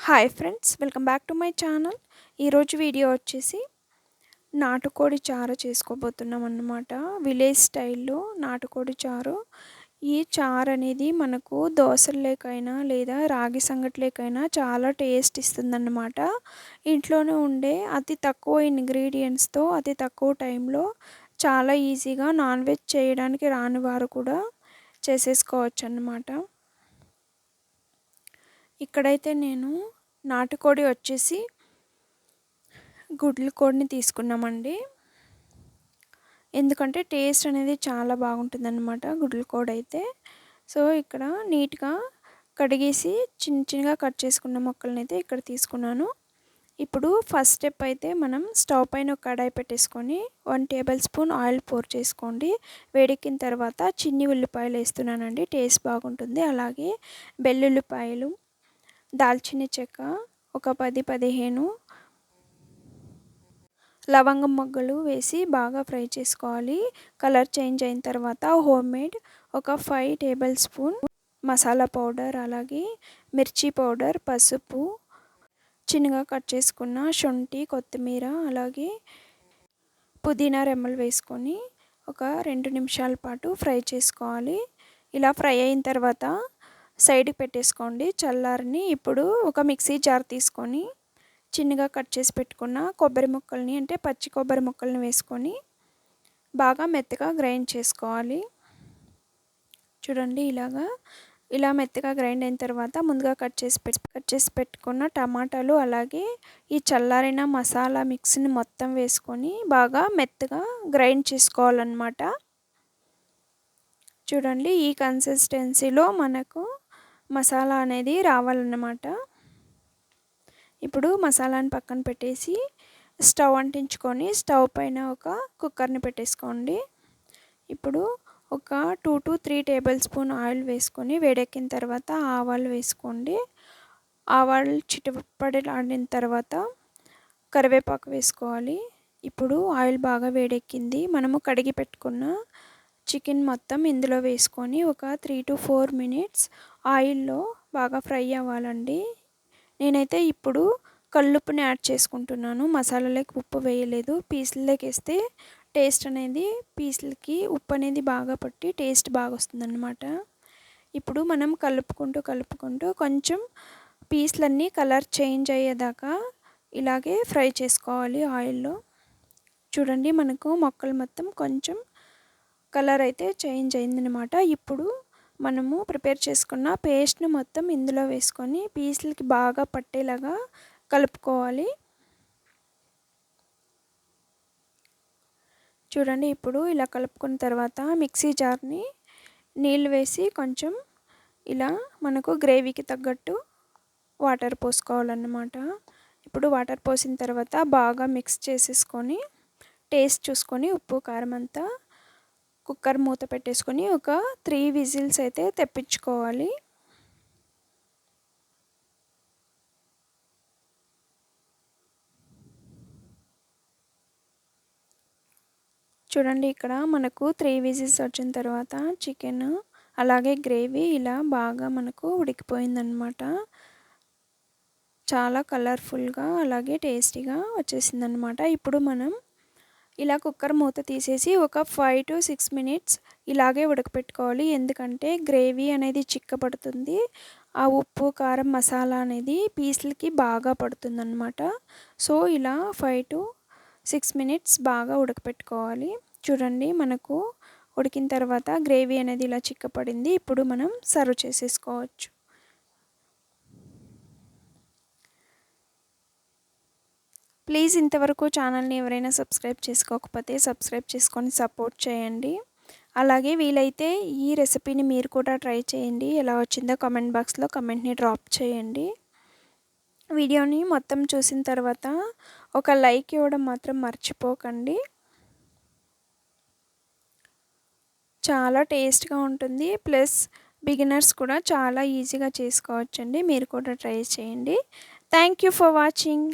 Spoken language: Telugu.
Hi friends, welcome back to my channel. ఈరోజు వీడియో వచ్చేసి నాటుకోడి చారు చేసుకోబోతున్నాం అన్నమాట. విలేజ్ స్టైల్లో నాటుకోడి చారు. ఈ చారు అనేది మనకు దోశల్లోకైనా లేదా రాగి సంగట్లోకైనా చాలా టేస్ట్ ఇస్తుందన్నమాట. ఇంట్లోనే ఉండే అతి తక్కువ ఇంగ్రీడియంట్స్తో అతి తక్కువ టైంలో చాలా ఈజీగా నాన్ వెజ్ చేయడానికి రాని వారు కూడా చేసేసుకోవచ్చు అన్నమాట. ఇక్కడైతే నేను నాటుకోడి వచ్చేసి గుడ్లు కోడిని తీసుకున్నామండి. ఎందుకంటే టేస్ట్ అనేది చాలా బాగుంటుందన్నమాట గుడ్ల కోడి అయితే. సో ఇక్కడ నీట్గా కడిగేసి చిన్న చిన్నగా కట్ చేసుకున్న ముక్కల్ని అయితే ఇక్కడ తీసుకున్నాను. ఇప్పుడు ఫస్ట్ స్టెప్ అయితే మనం స్టవ్ పైన ఒక కడాయి పెట్టేసుకొని 1 టేబుల్ స్పూన్ ఆయిల్ పోర్ చేసుకోండి. వేడెక్కిన తర్వాత చిన్ని ఉల్లిపాయలు వేస్తున్నానండి, టేస్ట్ బాగుంటుంది. అలాగే వెల్లుల్లిపాయలు, దాల్చిన చెక్క ఒక 10-15 లవంగం మొగ్గలు వేసి బాగా ఫ్రై చేసుకోవాలి. కలర్ చేంజ్ అయిన తర్వాత హోమ్మేడ్ ఒక 5 టేబుల్ స్పూన్ మసాలా పౌడర్, అలాగే మిర్చి పౌడర్, పసుపు, చిన్నగా కట్ చేసుకున్న శొంఠి, కొత్తిమీర, అలాగే పుదీనా రెమ్మలు వేసుకొని ఒక 2 నిమిషాల పాటు ఫ్రై చేసుకోవాలి. ఇలా ఫ్రై అయిన తర్వాత సైడ్కి పెట్టేసుకోండి చల్లారని. ఇప్పుడు ఒక మిక్సీ జార్ తీసుకొని చిన్నగా కట్ చేసి పెట్టుకున్న కొబ్బరి ముక్కల్ని, అంటే పచ్చి కొబ్బరి ముక్కల్ని వేసుకొని బాగా మెత్తగా గ్రైండ్ చేసుకోవాలి. చూడండి ఇలా మెత్తగా గ్రైండ్ అయిన తర్వాత ముందుగా కట్ చేసి పెట్టుకున్న టమాటాలు, అలాగే ఈ చల్లారిన మసాలా మిక్స్ని మొత్తం వేసుకొని బాగా మెత్తగా గ్రైండ్ చేసుకోవాలన్నమాట. చూడండి ఈ కన్సిస్టెన్సీలో మనకు మసాలా అనేది రావాలన్నమాట. ఇప్పుడు మసాలాని పక్కన పెట్టేసి స్టవ్ అంటించుకొని స్టవ్ పైన ఒక కుక్కర్ని పెట్టేసుకోండి. ఇప్పుడు ఒక 2-3 టేబుల్ స్పూన్ ఆయిల్ వేసుకొని వేడెక్కిన తర్వాత ఆవాలు వేసుకోండి. ఆవాలు చిటపటలాడిన తర్వాత కరివేపాకు వేసుకోవాలి. ఇప్పుడు ఆయిల్ బాగా వేడెక్కింది. మనము కడిగి పెట్టుకున్న చికెన్ మొత్తం ఇందులో వేసుకొని ఒక 3-4 మినిట్స్ ఆయిల్లో బాగా ఫ్రై అవ్వాలండి. నేనైతే ఇప్పుడు కల్లుప్పుని యాడ్ చేసుకుంటున్నాను. మసాలాలోకి ఉప్పు వేయలేదు. పీసుల్లోకి వేస్తే టేస్ట్ అనేది పీసులకి ఉప్పు అనేది బాగా పట్టి టేస్ట్ బాగా వస్తుందన్నమాట. ఇప్పుడు మనం కలుపుకుంటూ కొంచెం పీసులన్నీ కలర్ చేంజ్ అయ్యేదాకా ఇలాగే ఫ్రై చేసుకోవాలి ఆయిల్లో. చూడండి మనకు మొక్కలు మొత్తం కొంచెం కలర్ అయితే చేంజ్ అయిందనమాట. ఇప్పుడు మనము ప్రిపేర్ చేసుకున్న పేస్ట్ని మొత్తం ఇందులో వేసుకొని పీసులకి బాగా పట్టేలాగా కలుపుకోవాలి. చూడండి ఇప్పుడు ఇలా కలుపుకున్న తర్వాత మిక్సీ జార్ని నీళ్ళు వేసి కొంచెం ఇలా మనకు గ్రేవీకి తగ్గట్టు వాటర్ పోసుకోవాలన్నమాట. ఇప్పుడు వాటర్ పోసిన తర్వాత బాగా మిక్స్ చేసేసుకొని టేస్ట్ చూసుకొని ఉప్పు కారం అంతా కుక్కర్ మూత పెట్టేసుకొని ఒక 3 విజిల్స్ అయితే తెప్పించుకోవాలి. చూడండి ఇక్కడ మనకు 3 విజిల్స్ వచ్చిన తర్వాత చికెన్ అలాగే గ్రేవీ ఇలా బాగా మనకు ఉడికిపోయిందనమాట. చాలా కలర్ఫుల్గా అలాగే టేస్టీగా వచ్చేసిందనమాట. ఇప్పుడు మనం ఇలా కుక్కర్ మూత తీసేసి ఒక 5-6 మినిట్స్ ఇలాగే ఉడకపెట్టుకోవాలి. ఎందుకంటే గ్రేవీ అనేది చిక్కపడుతుంది. ఆ ఉప్పు కారం మసాలా అనేది పీసులకి బాగా పడుతుందన్నమాట. సో ఇలా 5-6 మినిట్స్ బాగా ఉడకపెట్టుకోవాలి. చూడండి మనకు ఉడికిన తర్వాత గ్రేవీ అనేది ఇలా చిక్కపడింది. ఇప్పుడు మనం సర్వ్ చేసేసుకోవచ్చు. ప్లీజ్ ఇంతవరకు ఛానల్ని ఎవరైనా సబ్స్క్రైబ్ చేసుకోకపోతే సబ్స్క్రైబ్ చేసుకొని సపోర్ట్ చేయండి. అలాగే వీలైతే ఈ రెసిపీని మీరు కూడా ట్రై చేయండి. ఎలా వచ్చిందో కామెంట్ బాక్స్లో కామెంట్ని డ్రాప్ చేయండి. వీడియోని మొత్తం చూసిన తర్వాత ఒక లైక్ ఇవ్వడం మాత్రం మర్చిపోకండి. చాలా టేస్ట్గా ఉంటుంది. ప్లస్ బిగినర్స్ కూడా చాలా ఈజీగా చేసుకోవచ్చండి. మీరు కూడా ట్రై చేయండి. Thank you for watching.